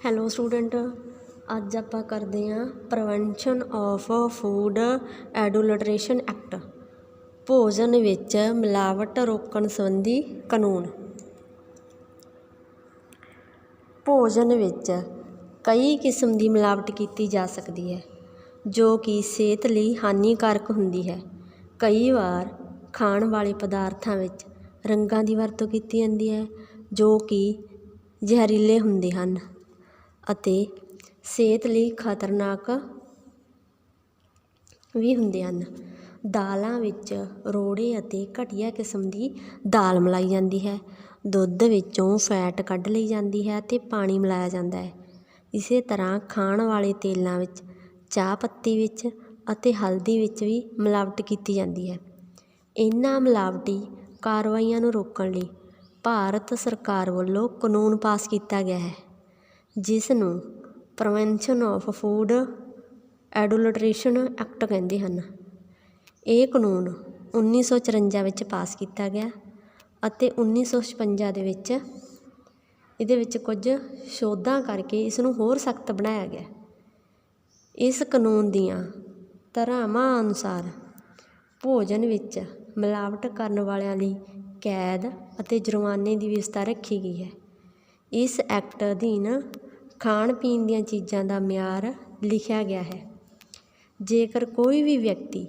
Hello student, ਅੱਜ ਆਪਾਂ ਕਰਦੇ ਹਾਂ ਪ੍ਰੀਵੈਂਸ਼ਨ ਆਫ ਫੂਡ ਐਡੂਲਟਰੇਸ਼ਨ ਐਕਟ, ਭੋਜਨ ਵਿੱਚ ਮਿਲਾਵਟ ਰੋਕਣ ਸੰਬੰਧੀ ਕਾਨੂੰਨ। ਭੋਜਨ ਵਿੱਚ ਕਈ ਕਿਸਮ ਦੀ ਮਿਲਾਵਟ ਕੀਤੀ ਜਾ ਸਕਦੀ ਹੈ ਜੋ ਕਿ ਸਿਹਤ ਲਈ ਹਾਨੀਕਾਰਕ ਹੁੰਦੀ ਹੈ। ਕਈ ਵਾਰ ਖਾਣ ਵਾਲੇ ਪਦਾਰਥਾਂ ਵਿੱਚ ਰੰਗਾਂ ਦੀ ਵਰਤੋਂ ਕੀਤੀ ਜਾਂਦੀ ਹੈ ਜੋ ਕਿ ਜ਼ਹਿਰੀਲੇ ਹੁੰਦੇ ਹਨ ਅਤੇ ਸਿਹਤ ਲਈ ਖਤਰਨਾਕ ਵੀ ਹੁੰਦੇ ਹਨ। ਦਾਲਾਂ ਵਿੱਚ ਰੋੜੇ ਅਤੇ ਘਟੀਆ ਕਿਸਮ ਦੀ ਦਾਲ ਮਿਲਾਈ ਜਾਂਦੀ ਹੈ। ਦੁੱਧ ਵਿੱਚੋਂ ਫੈਟ ਕੱਢ ਲਈ ਜਾਂਦੀ ਹੈ ਅਤੇ ਪਾਣੀ ਮਿਲਾਇਆ ਜਾਂਦਾ ਹੈ। ਇਸੇ ਤਰ੍ਹਾਂ ਖਾਣ ਵਾਲੇ ਤੇਲਾਂ ਵਿੱਚ, ਚਾਹ ਪੱਤੀ ਵਿੱਚ ਅਤੇ ਹਲਦੀ ਵਿੱਚ ਵੀ ਮਿਲਾਵਟ ਕੀਤੀ ਜਾਂਦੀ ਹੈ। ਇਹਨਾਂ ਮਿਲਾਵਟੀ ਕਾਰਵਾਈਆਂ ਨੂੰ ਰੋਕਣ ਲਈ ਭਾਰਤ ਸਰਕਾਰ ਵੱਲੋਂ ਕਾਨੂੰਨ ਪਾਸ ਕੀਤਾ ਗਿਆ ਹੈ ਜਿਸ ਨੂੰ ਪ੍ਰੀਵੈਂਸ਼ਨ ਆਫ ਫੂਡ ਐਡੂਲਟਰੇਸ਼ਨ ਐਕਟ ਕਹਿੰਦੇ ਹਨ। ਇਹ ਕਾਨੂੰਨ 1954 ਵਿੱਚ ਪਾਸ ਕੀਤਾ ਗਿਆ ਅਤੇ 1956 ਦੇ ਵਿੱਚ ਇਹਦੇ ਵਿੱਚ ਕੁਝ ਸੋਧਾਂ ਕਰਕੇ ਇਸ ਨੂੰ ਹੋਰ ਸਖਤ ਬਣਾਇਆ ਗਿਆ। ਇਸ ਕਾਨੂੰਨ ਦੀਆਂ ਧਾਰਾਵਾਂ ਅਨੁਸਾਰ ਭੋਜਨ ਵਿੱਚ ਮਿਲਾਵਟ ਕਰਨ ਵਾਲਿਆਂ ਲਈ ਕੈਦ ਅਤੇ ਜੁਰਮਾਨੇ ਦੀ ਵਿਵਸਥਾ ਰੱਖੀ ਗਈ ਹੈ। ਇਸ ਐਕਟ ਅਧੀਨ ਖਾਣ ਪੀਣ ਦੀਆਂ ਚੀਜ਼ਾਂ ਦਾ ਮਿਆਰ ਲਿਖਿਆ ਗਿਆ ਹੈ। ਜੇਕਰ ਕੋਈ ਵੀ ਵਿਅਕਤੀ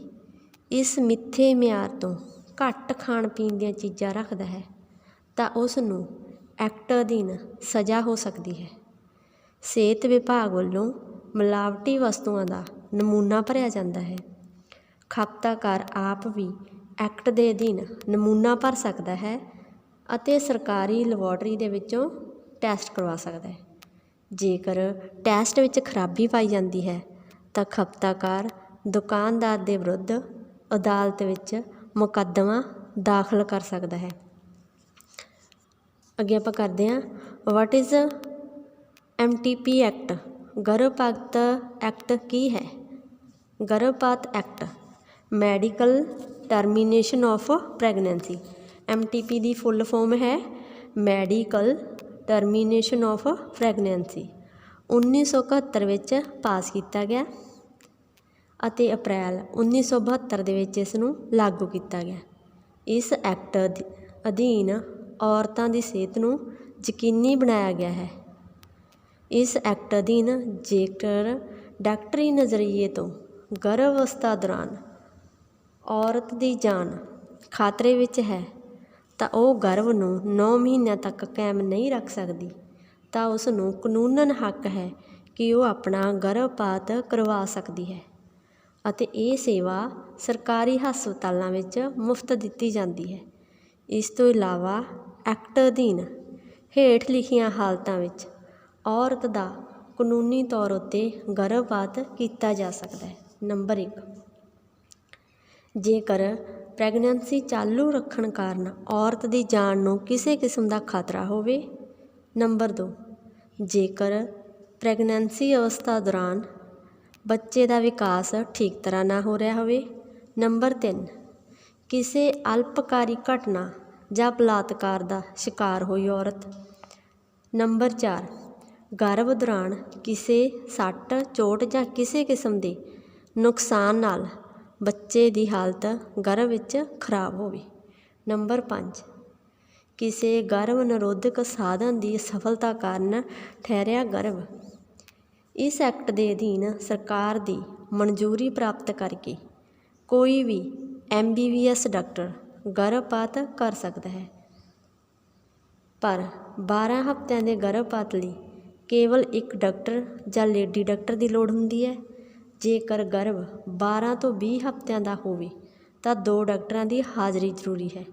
ਇਸ ਮਿੱਥੇ ਮਿਆਰ ਤੋਂ ਘੱਟ ਖਾਣ ਪੀਣ ਦੀਆਂ ਚੀਜ਼ਾਂ ਰੱਖਦਾ ਹੈ ਤਾਂ ਉਸ ਨੂੰ ਐਕਟ ਅਧੀਨ ਸਜ਼ਾ ਹੋ ਸਕਦੀ ਹੈ। ਸਿਹਤ ਵਿਭਾਗ ਵੱਲੋਂ ਮਿਲਾਵਟੀ ਵਸਤੂਆਂ ਦਾ ਨਮੂਨਾ ਭਰਿਆ ਜਾਂਦਾ ਹੈ। ਖਪਤਕਾਰ ਆਪ ਵੀ ਐਕਟ ਦੇ ਅਧੀਨ ਨਮੂਨਾ ਭਰ ਸਕਦਾ ਹੈ ਅਤੇ ਸਰਕਾਰੀ ਲੈਬੋਰਟਰੀ ਦੇ ਵਿੱਚੋਂ ਟੈਸਟ ਕਰਵਾ ਸਕਦਾ ਹੈ। ਜੇਕਰ ਟੈਸਟ ਵਿੱਚ ਖਰਾਬੀ ਪਾਈ ਜਾਂਦੀ ਹੈ ਤਾਂ ਖਪਤਕਾਰ ਦੁਕਾਨਦਾਰ ਦੇ ਵਿਰੁੱਧ ਅਦਾਲਤ ਵਿੱਚ ਮੁਕੱਦਮਾ ਦਾਖਲ ਕਰ ਸਕਦਾ ਹੈ। ਅੱਗੇ ਆਪਾਂ ਕਰਦੇ ਹਾਂ ਵਾਟ ਇਜ਼ MTP ਐਕਟ। ਗਰਭਪਾਤ ਐਕਟ ਕੀ ਹੈ? ਗਰਭਪਾਤ act medical termination of pregnancy. MTP the full form ਹੈ ਮੈਡੀਕਲ ਟਰਮੀਨੇਸ਼ਨ ਆਫ ਪ੍ਰੈਗਨੈਂਸੀ। 1971 ਵਿੱਚ ਪਾਸ ਕੀਤਾ ਗਿਆ ਅਤੇ ਅਪ੍ਰੈਲ 1972 ਦੇ ਵਿੱਚ ਇਸ ਨੂੰ ਲਾਗੂ ਕੀਤਾ ਗਿਆ। ਇਸ ਐਕਟ ਅਧੀਨ ਔਰਤਾਂ ਦੀ ਸਿਹਤ ਨੂੰ ਯਕੀਨੀ ਬਣਾਇਆ ਗਿਆ ਹੈ। ਇਸ ਐਕਟ ਅਧੀਨ ਜੇਕਰ ਡਾਕਟਰੀ ਨਜ਼ਰੀਏ ਤੋਂ ਗਰਭ ਅਵਸਥਾ ਦੌਰਾਨ ਔਰਤ ਦੀ ਜਾਨ ਖਤਰੇ ਵਿੱਚ ਹੈ ਤਾਂ ਉਹ ਗਰਭ ਨੂੰ 9 ਮਹੀਨਿਆਂ ਤੱਕ ਕਾਇਮ ਨਹੀਂ ਰੱਖ ਸਕਦੀ ਤਾਂ ਉਸ ਨੂੰ ਕਾਨੂੰਨਨ ਹੱਕ ਹੈ ਕਿ ਉਹ ਆਪਣਾ ਗਰਭਪਾਤ ਕਰਵਾ ਸਕਦੀ ਹੈ ਅਤੇ ਇਹ ਸੇਵਾ ਸਰਕਾਰੀ ਹਸਪਤਾਲਾਂ ਵਿੱਚ ਮੁਫਤ ਦਿੱਤੀ ਜਾਂਦੀ ਹੈ। ਇਸ ਤੋਂ ਇਲਾਵਾ ਐਕਟ ਅਧੀਨ ਹੇਠ ਲਿਖੀਆਂ ਹਾਲਤਾਂ ਵਿੱਚ ਔਰਤ ਦਾ ਕਾਨੂੰਨੀ ਤੌਰ ਉੱਤੇ ਗਰਭਪਾਤ ਕੀਤਾ ਜਾ ਸਕਦਾ ਹੈ। ਨੰਬਰ 1, ਜੇਕਰ ਪ੍ਰੈਗਨੈਂਸੀ ਚਾਲੂ ਰੱਖਣ ਕਾਰਨ ਔਰਤ ਦੀ ਜਾਨ ਨੂੰ ਕਿਸੇ ਕਿਸਮ ਦਾ ਖਤਰਾ ਹੋਵੇ। ਨੰਬਰ 2, ਜੇਕਰ ਪ੍ਰੈਗਨੈਂਸੀ ਅਵਸਥਾ ਦੌਰਾਨ ਬੱਚੇ ਦਾ ਵਿਕਾਸ ਠੀਕ ਤਰ੍ਹਾਂ ਨਾ ਹੋ ਰਿਹਾ ਹੋਵੇ। ਨੰਬਰ 3, ਕਿਸੇ ਅਲਪਕਾਰੀ ਘਟਨਾ ਜਾਂ ਬਲਾਤਕਾਰ ਦਾ ਸ਼ਿਕਾਰ ਹੋਈ ਔਰਤ। ਨੰਬਰ 4, ਗਰਭ ਦੌਰਾਨ ਕਿਸੇ ਸੱਟ ਚੋਟ ਜਾਂ ਕਿਸੇ ਕਿਸਮ ਦੇ ਨੁਕਸਾਨ ਨਾਲ ਬੱਚੇ ਦੀ ਹਾਲਤ ਗਰਭ ਵਿੱਚ ਖਰਾਬ ਹੋਵੇ। ਨੰਬਰ 5, ਕਿਸੇ ਗਰਭ ਨਿਰੋਧਕ ਸਾਧਨ ਦੀ ਅਸਫਲਤਾ ਕਾਰਨ ਠਹਿਰਿਆ ਗਰਭ। ਇਸ ਐਕਟ ਦੇ ਅਧੀਨ ਸਰਕਾਰ ਦੀ ਮਨਜ਼ੂਰੀ ਪ੍ਰਾਪਤ ਕਰਕੇ ਕੋਈ ਵੀ MBBS ਡਾਕਟਰ ਗਰਭਪਾਤ ਕਰ ਸਕਦਾ ਹੈ ਪਰ 12 ਹਫ਼ਤਿਆਂ ਦੇ ਗਰਭਪਾਤ ਲਈ ਕੇਵਲ ਇੱਕ ਡਾਕਟਰ ਜਾਂ ਲੇਡੀ ਡਾਕਟਰ ਦੀ ਲੋੜ ਹੁੰਦੀ ਹੈ। ਜੇਕਰ ਗਰਭ 12 ਤੋਂ 20 ਹਫ਼ਤਿਆਂ ਦਾ ਹੋਵੇ ਤਾਂ 2 ਡਾਕਟਰਾਂ ਦੀ ਹਾਜ਼ਰੀ ਜ਼ਰੂਰੀ ਹੈ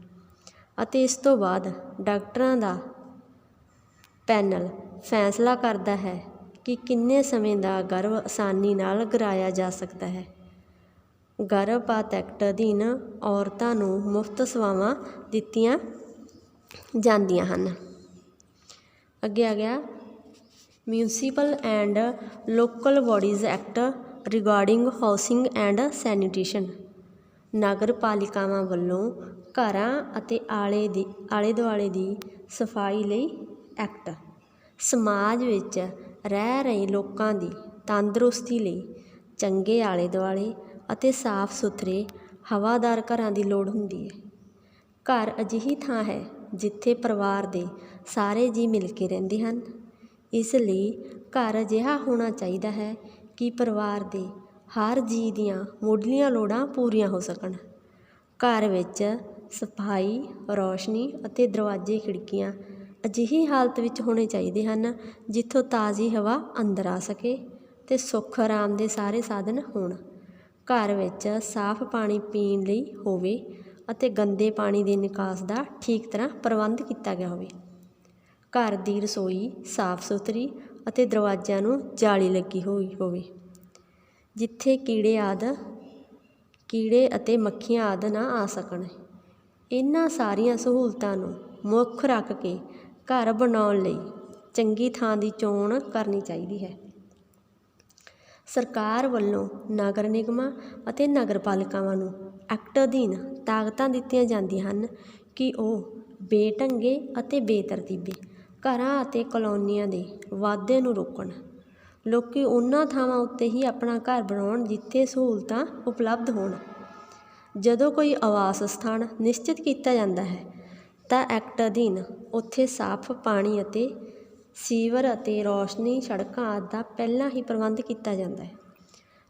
ਅਤੇ ਇਸ ਤੋਂ ਬਾਅਦ ਡਾਕਟਰਾਂ ਦਾ ਪੈਨਲ ਫੈਸਲਾ ਕਰਦਾ ਹੈ ਕਿ ਕਿੰਨੇ ਸਮੇਂ ਦਾ ਗਰਭ ਆਸਾਨੀ ਨਾਲ ਗਿਰਾਇਆ ਜਾ ਸਕਦਾ ਹੈ। ਗਰਭਪਾਤ ਐਕਟ ਅਧੀਨ ਔਰਤਾਂ ਨੂੰ ਮੁਫਤ ਸੇਵਾਵਾਂ ਦਿੱਤੀਆਂ ਜਾਂਦੀਆਂ ਹਨ। ਅੱਗੇ ਆ ਗਿਆ municipal and local bodies act regarding housing and sanitation. ਨਗਰ ਪਾਲਿਕਾਵਾਂ ਵੱਲੋਂ ਘਰਾਂ ਅਤੇ ਆਲੇ ਦੁਆਲੇ ਦੀ ਸਫਾਈ ਲਈ ਐਕਟ। ਸਮਾਜ ਵਿੱਚ ਰਹਿ ਰਹੇ ਲੋਕਾਂ ਦੀ ਤੰਦਰੁਸਤੀ ਲਈ ਚੰਗੇ ਆਲੇ ਦੁਆਲੇ ਅਤੇ ਸਾਫ਼ ਸੁਥਰੇ ਹਵਾਦਾਰ ਘਰਾਂ ਦੀ ਲੋੜ ਹੁੰਦੀ ਹੈ। ਘਰ ਅਜਿਹੀ ਥਾਂ ਹੈ ਜਿੱਥੇ ਪਰਿਵਾਰ ਦੇ ਸਾਰੇ ਜੀਅ ਮਿਲ ਕੇ ਰਹਿੰਦੇ ਹਨ। ਇਸ ਲਈ ਘਰ ਅਜਿਹਾ ਹੋਣਾ ਚਾਹੀਦਾ ਹੈ ਕਿ ਪਰਿਵਾਰ ਦੇ ਹਰ ਜੀਅ ਦੀਆਂ ਮੁੱਢਲੀਆਂ ਲੋੜਾਂ ਪੂਰੀਆਂ ਹੋ ਸਕਣ। ਘਰ ਵਿੱਚ ਸਫਾਈ, ਰੌਸ਼ਨੀ ਅਤੇ ਦਰਵਾਜ਼ੇ ਖਿੜਕੀਆਂ ਅਜਿਹੀ ਹਾਲਤ ਵਿੱਚ ਹੋਣੇ ਚਾਹੀਦੇ ਹਨ ਜਿੱਥੋਂ ਤਾਜ਼ੀ ਹਵਾ ਅੰਦਰ ਆ ਸਕੇ ਅਤੇ ਸੁੱਖ ਆਰਾਮ ਦੇ ਸਾਰੇ ਸਾਧਨ ਹੋਣ। ਘਰ ਵਿੱਚ ਸਾਫ਼ ਪਾਣੀ ਪੀਣ ਲਈ ਹੋਵੇ ਅਤੇ ਗੰਦੇ ਪਾਣੀ ਦੇ ਨਿਕਾਸ ਦਾ ਠੀਕ ਤਰ੍ਹਾਂ ਪ੍ਰਬੰਧ ਕੀਤਾ ਗਿਆ ਹੋਵੇ। ਘਰ ਦੀ ਰਸੋਈ ਸਾਫ਼ ਸੁਥਰੀ ਅਤੇ ਦਰਵਾਜ਼ਿਆਂ ਨੂੰ ਜਾਲੀ ਲੱਗੀ ਹੋਈ ਹੋਵੇ ਜਿੱਥੇ ਕੀੜੇ ਅਤੇ ਮੱਖੀਆਂ ਆਦਿ ਨਾ ਆ ਸਕਣ। ਇਹਨਾਂ ਸਾਰੀਆਂ ਸਹੂਲਤਾਂ ਨੂੰ ਮੁੱਖ ਰੱਖ ਕੇ ਘਰ ਬਣਾਉਣ ਲਈ ਚੰਗੀ ਥਾਂ ਦੀ ਚੋਣ ਕਰਨੀ ਚਾਹੀਦੀ ਹੈ। ਸਰਕਾਰ ਵੱਲੋਂ ਨਗਰ ਨਿਗਮਾਂ ਅਤੇ ਨਗਰ ਪਾਲਿਕਾਵਾਂ ਨੂੰ ਐਕਟ ਅਧੀਨ ਤਾਕਤਾਂ ਦਿੱਤੀਆਂ ਜਾਂਦੀਆਂ ਹਨ ਕਿ ਉਹ ਬੇਢੰਗੇ ਅਤੇ ਬੇਤਰਤੀਬੇ ਘਰਾਂ ਅਤੇ ਕਲੋਨੀਆਂ ਦੇ ਵਾਧੇ ਨੂੰ ਰੋਕਣ। ਲੋਕ ਉਹਨਾਂ ਥਾਵਾਂ ਉੱਤੇ ਹੀ ਆਪਣਾ ਘਰ ਬਣਾਉਣ ਜਿੱਥੇ ਸਹੂਲਤਾਂ ਉਪਲਬਧ ਹੋਣ। ਜਦੋਂ ਕੋਈ ਆਵਾਸ ਸਥਾਨ ਨਿਸ਼ਚਿਤ ਕੀਤਾ ਜਾਂਦਾ ਹੈ ਤਾਂ ਐਕਟ ਅਧੀਨ ਉੱਥੇ ਸਾਫ਼ ਪਾਣੀ ਅਤੇ ਸੀਵਰ ਅਤੇ ਰੌਸ਼ਨੀ, ਸੜਕਾਂ ਆਦਿ ਦਾ ਪਹਿਲਾਂ ਹੀ ਪ੍ਰਬੰਧ ਕੀਤਾ ਜਾਂਦਾ ਹੈ।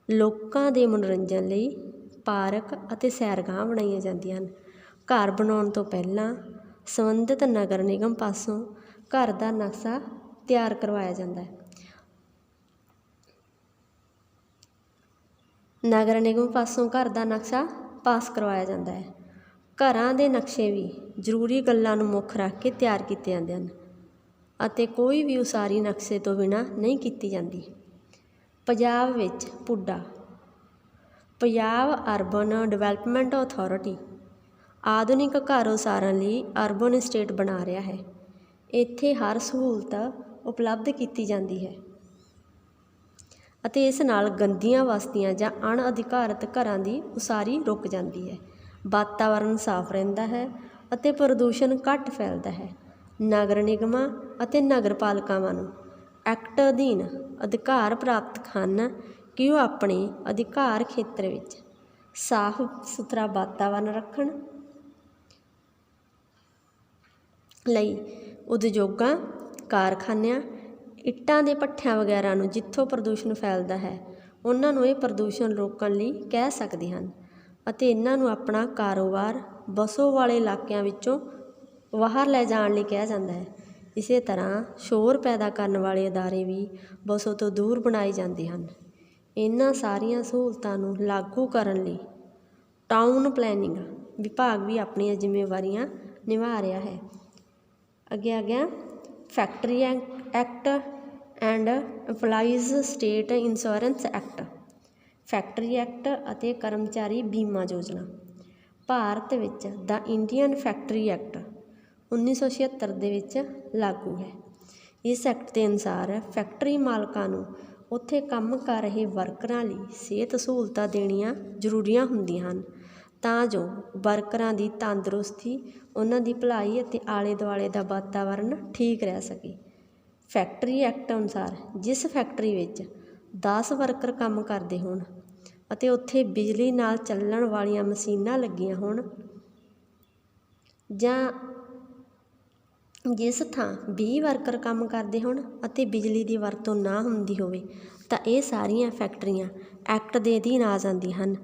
ਲੋਕਾਂ ਦੇ ਮਨੋਰੰਜਨ ਲਈ ਪਾਰਕ ਅਤੇ ਸੈਰਗਾਹਾਂ ਬਣਾਈਆਂ ਜਾਂਦੀਆਂ ਹਨ। ਘਰ ਬਣਾਉਣ ਤੋਂ ਪਹਿਲਾਂ ਸੰਬੰਧਿਤ ਨਗਰ ਨਿਗਮ ਪਾਸੋਂ ਘਰ ਦਾ ਨਕਸ਼ਾ ਤਿਆਰ ਕਰਵਾਇਆ ਜਾਂਦਾ ਹੈ। ਨਗਰ ਨਿਗਮ ਪਾਸੋਂ ਘਰ ਦਾ ਨਕਸ਼ਾ ਪਾਸ ਕਰਵਾਇਆ ਜਾਂਦਾ ਹੈ। ਘਰਾਂ ਦੇ ਨਕਸ਼ੇ ਵੀ ਜ਼ਰੂਰੀ ਗੱਲਾਂ ਨੂੰ ਮੁੱਖ ਰੱਖ ਕੇ ਤਿਆਰ ਕੀਤੇ ਜਾਂਦੇ ਹਨ ਅਤੇ ਕੋਈ ਵੀ ਉਸਾਰੀ ਨਕਸ਼ੇ ਤੋਂ ਬਿਨਾਂ ਨਹੀਂ ਕੀਤੀ ਜਾਂਦੀ। ਪੰਜਾਬ ਵਿੱਚ PUDA Punjab urban development authority ਆਧੁਨਿਕ ਘਰ ਉਸਾਰਨ ਲਈ ਅਰਬਨ ਸਟੇਟ ਬਣਾ ਰਿਹਾ ਹੈ। ਇੱਥੇ ਹਰ ਸਹੂਲਤ ਉਪਲਬਧ ਕੀਤੀ ਜਾਂਦੀ ਹੈ ਅਤੇ ਇਸ ਨਾਲ ਗੰਦੀਆਂ ਬਸਤੀਆਂ ਜਾਂ ਅਣਅਧਿਕਾਰਤ ਘਰਾਂ ਦੀ ਉਸਾਰੀ ਰੁਕ ਜਾਂਦੀ ਹੈ। ਵਾਤਾਵਰਨ ਸਾਫ਼ ਰਹਿੰਦਾ ਹੈ ਅਤੇ ਪ੍ਰਦੂਸ਼ਣ ਘੱਟ ਫੈਲਦਾ ਹੈ। ਨਗਰ ਨਿਗਮਾਂ ਅਤੇ ਨਗਰ ਪਾਲਿਕਾਵਾਂ ਨੂੰ ਐਕਟ ਅਧੀਨ ਅਧਿਕਾਰ ਪ੍ਰਾਪਤ ਹਨ ਕਿ ਉਹ ਆਪਣੇ ਅਧਿਕਾਰ ਖੇਤਰ ਵਿੱਚ ਸਾਫ਼ ਸੁਥਰਾ ਵਾਤਾਵਰਨ ਰੱਖਣ ਲਈ ਉਦਯੋਗਾਂ, ਕਾਰਖਾਨਿਆਂ, ਇੱਟਾਂ ਦੇ ਭੱਠਿਆਂ ਵਗੈਰਾ ਨੂੰ ਜਿੱਥੋਂ ਪ੍ਰਦੂਸ਼ਣ ਫੈਲਦਾ ਹੈ ਉਹਨਾਂ ਨੂੰ ਇਹ ਪ੍ਰਦੂਸ਼ਣ ਰੋਕਣ ਲਈ ਕਹਿ ਸਕਦੇ ਹਨ ਅਤੇ ਇਹਨਾਂ ਨੂੰ ਆਪਣਾ ਕਾਰੋਬਾਰ ਵਸੋਂ ਵਾਲੇ ਇਲਾਕਿਆਂ ਵਿੱਚੋਂ ਬਾਹਰ ਲੈ ਜਾਣ ਲਈ ਕਿਹਾ ਜਾਂਦਾ ਹੈ। ਇਸੇ ਤਰ੍ਹਾਂ ਸ਼ੋਰ ਪੈਦਾ ਕਰਨ ਵਾਲੇ ਅਦਾਰੇ ਵੀ ਵਸੋਂ ਤੋਂ ਦੂਰ ਬਣਾਏ ਜਾਂਦੇ ਹਨ। ਇਹਨਾਂ ਸਾਰੀਆਂ ਸਹੂਲਤਾਂ ਨੂੰ ਲਾਗੂ ਕਰਨ ਲਈ ਟਾਊਨ ਪਲੈਨਿੰਗ ਵਿਭਾਗ ਵੀ ਆਪਣੀਆਂ ਜ਼ਿੰਮੇਵਾਰੀਆਂ ਨਿਭਾ ਰਿਹਾ ਹੈ। ਅੱਗੇ factory act and employees state insurance act. Factory act ਅਤੇ ਕਰਮਚਾਰੀ ਬੀਮਾ ਯੋਜਨਾ ਭਾਰਤ ਵਿੱਚ ਦਾ ਇੰਡੀਅਨ ਫੈਕਟਰੀ ਐਕਟ 1976 ਦੇ ਵਿੱਚ ਲਾਗੂ ਹੈ। ਇਸ ਐਕਟ ਦੇ ਅਨੁਸਾਰ ਫੈਕਟਰੀ ਮਾਲਕਾਂ ਨੂੰ ਉੱਥੇ ਕੰਮ ਕਰ ਰਹੇ ਵਰਕਰਾਂ ਲਈ ਸਿਹਤ ਸਹੂਲਤਾਂ ਦੇਣੀਆਂ ਜ਼ਰੂਰੀ ਹੁੰਦੀਆਂ ਹਨ ਤਾਂ ਜੋ ਵਰਕਰਾਂ ਦੀ ਤੰਦਰੁਸਤੀ, ਉਹਨਾਂ ਦੀ ਭਲਾਈ ਅਤੇ ਆਲੇ ਦੁਆਲੇ ਦਾ ਵਾਤਾਵਰਨ ਠੀਕ ਰਹਿ ਸਕੇ। ਫੈਕਟਰੀ ਐਕਟ ਅਨੁਸਾਰ ਜਿਸ ਫੈਕਟਰੀ ਵਿੱਚ 10 ਵਰਕਰ ਕੰਮ ਕਰਦੇ ਹੋਣ ਅਤੇ ਉੱਥੇ ਬਿਜਲੀ ਨਾਲ ਚੱਲਣ ਵਾਲੀਆਂ ਮਸ਼ੀਨਾਂ ਲੱਗੀਆਂ ਹੋਣ ਜਾਂ ਜਿਸ ਥਾਂ 20 ਵਰਕਰ ਕੰਮ ਕਰਦੇ ਹੋਣ ਅਤੇ ਬਿਜਲੀ ਦੀ ਵਰਤੋਂ ਨਾ ਹੁੰਦੀ ਹੋਵੇ ਤਾਂ ਇਹ ਸਾਰੀਆਂ ਫੈਕਟਰੀਆਂ ਐਕਟ ਦੇ ਅਧੀਨ ਆ ਜਾਂਦੀਆਂ ਹਨ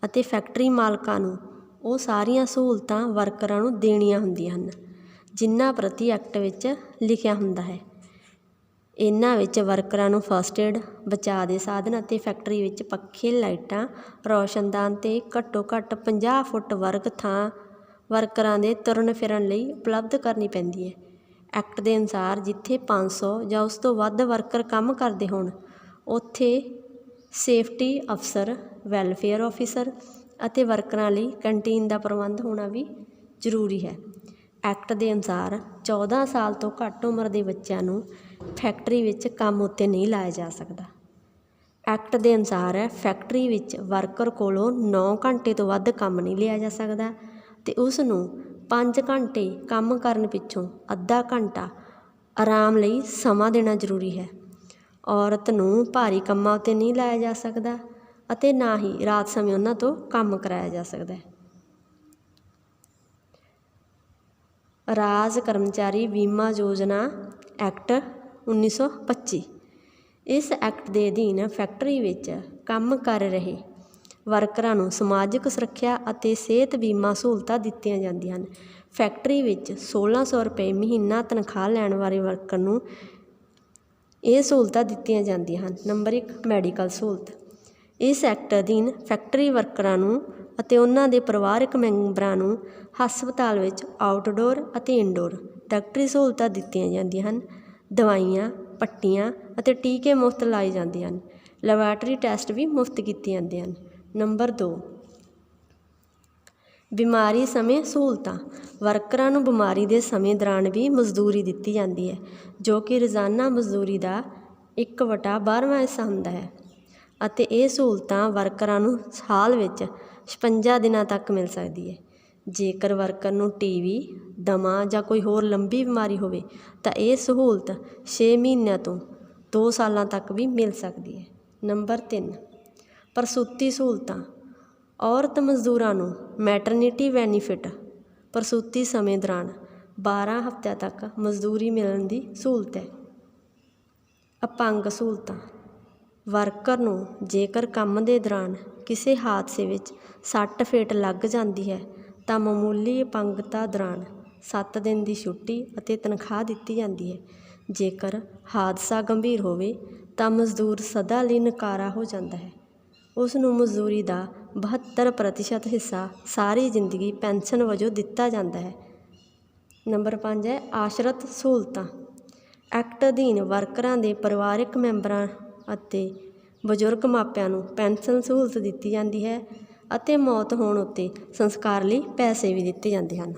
ਅਤੇ ਫੈਕਟਰੀ ਮਾਲਕਾਂ ਨੂੰ ਉਹ ਸਾਰੀਆਂ ਸਹੂਲਤਾਂ ਵਰਕਰਾਂ ਨੂੰ ਦੇਣੀਆਂ ਹੁੰਦੀਆਂ ਹਨ ਜਿਨ੍ਹਾਂ ਪ੍ਰਤੀ ਐਕਟ ਵਿੱਚ ਲਿਖਿਆ ਹੁੰਦਾ ਹੈ। ਇਹਨਾਂ ਵਿੱਚ ਵਰਕਰਾਂ ਨੂੰ ਫਸਟ ਏਡ, ਬਚਾਅ ਦੇ ਸਾਧਨ ਅਤੇ ਫੈਕਟਰੀ ਵਿੱਚ ਪੱਖੇ, ਲਾਈਟਾਂ, ਰੌਸ਼ਨਦਾਨ ਅਤੇ ਘੱਟੋ ਘੱਟ 50 ਫੁੱਟ ਵਰਗ ਥਾਂ ਵਰਕਰਾਂ ਦੇ ਤੁਰਨ ਫਿਰਨ ਲਈ ਉਪਲਬਧ ਕਰਨੀ ਪੈਂਦੀ ਹੈ। ਐਕਟ ਦੇ ਅਨੁਸਾਰ ਜਿੱਥੇ 500 ਜਾਂ ਉਸ ਤੋਂ ਵੱਧ ਵਰਕਰ ਕੰਮ ਕਰਦੇ ਹੋਣ ਉੱਥੇ ਸੇਫਟੀ ਅਫਸਰ, ਵੈਲਫੇਅਰ ਆਫਿਸਰ ਅਤੇ ਵਰਕਰਾਂ ਲਈ ਕੰਟੀਨ ਦਾ ਪ੍ਰਬੰਧ ਹੋਣਾ ਵੀ ਜ਼ਰੂਰੀ ਹੈ। ਐਕਟ ਦੇ ਅਨੁਸਾਰ 14 ਸਾਲ ਤੋਂ ਘੱਟ ਉਮਰ ਦੇ ਬੱਚਿਆਂ ਨੂੰ ਫੈਕਟਰੀ ਵਿੱਚ ਕੰਮ ਉੱਤੇ ਨਹੀਂ ਲਾਇਆ ਜਾ ਸਕਦਾ। ਐਕਟ ਦੇ ਅਨੁਸਾਰ ਫੈਕਟਰੀ ਵਿੱਚ ਵਰਕਰ ਕੋਲੋਂ 9 ਘੰਟੇ ਤੋਂ ਵੱਧ ਕੰਮ ਨਹੀਂ ਲਿਆ ਜਾ ਸਕਦਾ ਅਤੇ ਉਸ ਨੂੰ 5 ਘੰਟੇ ਕੰਮ ਕਰਨ ਪਿੱਛੋਂ ਅੱਧਾ ਘੰਟਾ ਆਰਾਮ ਲਈ ਸਮਾਂ ਦੇਣਾ ਜ਼ਰੂਰੀ ਹੈ। ਔਰਤ ਨੂੰ ਭਾਰੀ ਕੰਮਾਂ ਉੱਤੇ ਨਹੀਂ ਲਾਇਆ ਜਾ ਸਕਦਾ ਅਤੇ ਨਾ ਹੀ ਰਾਤ ਸਮੇਂ ਉਹਨਾਂ ਤੋਂ ਕੰਮ ਕਰਾਇਆ ਜਾ ਸਕਦਾ ਹੈ। ਰਾਜ ਕਰਮਚਾਰੀ ਬੀਮਾ ਯੋਜਨਾ ਐਕਟ 1925। ਇਸ ਐਕਟ ਦੇ ਅਧੀਨ ਫੈਕਟਰੀ ਵਿੱਚ ਕੰਮ ਕਰ ਰਹੇ ਵਰਕਰਾਂ ਨੂੰ ਸਮਾਜਿਕ ਸੁਰੱਖਿਆ ਅਤੇ ਸਿਹਤ ਬੀਮਾ ਸਹੂਲਤਾਂ ਦਿੱਤੀਆਂ ਜਾਂਦੀਆਂ ਹਨ। ਫੈਕਟਰੀ ਵਿੱਚ 1600 ਰੁਪਏ ਮਹੀਨਾ ਤਨਖਾਹ ਲੈਣ ਵਾਲੇ ਵਰਕਰ ਨੂੰ ਇਹ ਸਹੂਲਤਾਂ ਦਿੱਤੀਆਂ ਜਾਂਦੀਆਂ ਹਨ। ਨੰਬਰ 1 ਮੈਡੀਕਲ ਸਹੂਲਤ। ਇਸ ਐਕਟ ਅਧੀਨ ਫੈਕਟਰੀ ਵਰਕਰਾਂ ਨੂੰ ਅਤੇ ਉਹਨਾਂ ਦੇ ਪਰਿਵਾਰਕ ਮੈਂਬਰਾਂ ਨੂੰ ਹਸਪਤਾਲ ਵਿੱਚ ਆਊਟਡੋਰ ਅਤੇ ਇਨਡੋਰ ਡਾਕਟਰੀ ਸਹੂਲਤਾਂ ਦਿੱਤੀਆਂ ਜਾਂਦੀਆਂ ਹਨ। ਦਵਾਈਆਂ, ਪੱਟੀਆਂ ਅਤੇ ਟੀਕੇ ਮੁਫਤ ਲਾਏ ਜਾਂਦੇ ਹਨ। ਲੈਬਾਰਟਰੀ ਟੈਸਟ ਵੀ ਮੁਫਤ ਕੀਤੇ ਜਾਂਦੇ ਹਨ। ਨੰਬਰ 2 ਬਿਮਾਰੀ ਸਮੇਂ ਸਹੂਲਤਾਂ। ਵਰਕਰਾਂ ਨੂੰ ਬਿਮਾਰੀ ਦੇ ਸਮੇਂ ਦੌਰਾਨ ਵੀ ਮਜ਼ਦੂਰੀ ਦਿੱਤੀ ਜਾਂਦੀ ਹੈ, ਜੋ ਕਿ ਰੋਜ਼ਾਨਾ ਮਜ਼ਦੂਰੀ ਦਾ 1/12ਵਾਂ ਹਿੱਸਾ ਹੁੰਦਾ ਹੈ ਅਤੇ ਇਹ ਸਹੂਲਤਾਂ ਵਰਕਰਾਂ ਨੂੰ ਸਾਲ ਵਿੱਚ 56 ਦਿਨਾਂ ਤੱਕ ਮਿਲ ਸਕਦੀ ਹੈ। ਜੇਕਰ ਵਰਕਰ ਨੂੰ TB, ਦਮਾ ਜਾਂ ਕੋਈ ਹੋਰ ਲੰਬੀ ਬਿਮਾਰੀ ਹੋਵੇ ਤਾਂ ਇਹ ਸਹੂਲਤ 6 ਮਹੀਨਿਆਂ ਤੋਂ 2 ਸਾਲਾਂ ਤੱਕ ਵੀ ਮਿਲ ਸਕਦੀ ਹੈ। ਨੰਬਰ 3 ਪ੍ਰਸੂਤੀ ਸਹੂਲਤਾਂ। ਔਰਤ ਮਜ਼ਦੂਰਾਂ ਨੂੰ ਮੈਟਰਨਿਟੀ ਬੈਨੀਫਿਟ ਪ੍ਰਸੂਤੀ ਸਮੇਂ ਦੌਰਾਨ 12 ਹਫ਼ਤਿਆਂ ਤੱਕ ਮਜ਼ਦੂਰੀ ਮਿਲਣ ਦੀ ਸਹੂਲਤ ਹੈ। ਅਪੰਗ ਸਹੂਲਤਾਂ। ਵਰਕਰ ਨੂੰ ਜੇਕਰ ਕੰਮ ਦੇ ਦੌਰਾਨ ਕਿਸੇ ਹਾਦਸੇ ਵਿੱਚ ਸੱਟ ਫੇਟ ਲੱਗ ਜਾਂਦੀ ਹੈ ਤਾਂ ਮਾਮੂਲੀ ਅਪੰਗਤਾ ਦੌਰਾਨ 7 ਦਿਨ ਦੀ ਛੁੱਟੀ ਅਤੇ ਤਨਖਾਹ ਦਿੱਤੀ ਜਾਂਦੀ ਹੈ। ਜੇਕਰ ਹਾਦਸਾ ਗੰਭੀਰ ਹੋਵੇ ਤਾਂ ਮਜ਼ਦੂਰ ਸਦਾ ਲਈ ਨਕਾਰਾ ਹੋ ਜਾਂਦਾ ਹੈ। ਉਸ ਨੂੰ ਮਜ਼ਦੂਰੀ ਦਾ 72% ਹਿੱਸਾ ਸਾਰੀ ਜ਼ਿੰਦਗੀ ਪੈਨਸ਼ਨ ਵਜੋਂ ਦਿੱਤਾ ਜਾਂਦਾ ਹੈ। ਨੰਬਰ 5 ਹੈ ਆਸ਼ਰਤ ਸਹੂਲਤਾਂ। ਐਕਟ ਅਧੀਨ ਵਰਕਰਾਂ ਦੇ ਪਰਿਵਾਰਕ ਮੈਂਬਰਾਂ ਅਤੇ ਬਜ਼ੁਰਗ ਮਾਪਿਆਂ ਨੂੰ ਪੈਨਸ਼ਨ ਸਹੂਲਤ ਦਿੱਤੀ ਜਾਂਦੀ ਹੈ ਅਤੇ ਮੌਤ ਹੋਣ ਉੱਤੇ ਸੰਸਕਾਰ ਲਈ ਪੈਸੇ ਵੀ ਦਿੱਤੇ ਜਾਂਦੇ ਹਨ।